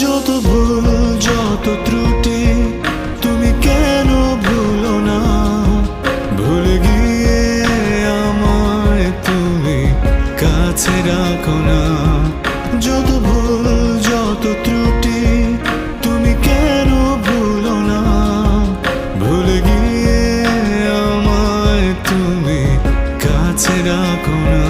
যত ভুল যত ত্রুটি তুমি কেন ভুলো না, ভুলে গিয়ে আমায় তুমি কাছে রাখো না। যত ভুল যত ত্রুটি তুমি কেন ভুলো না, ভুলে গিয়ে আমায় তুমি কাছে রাখো না।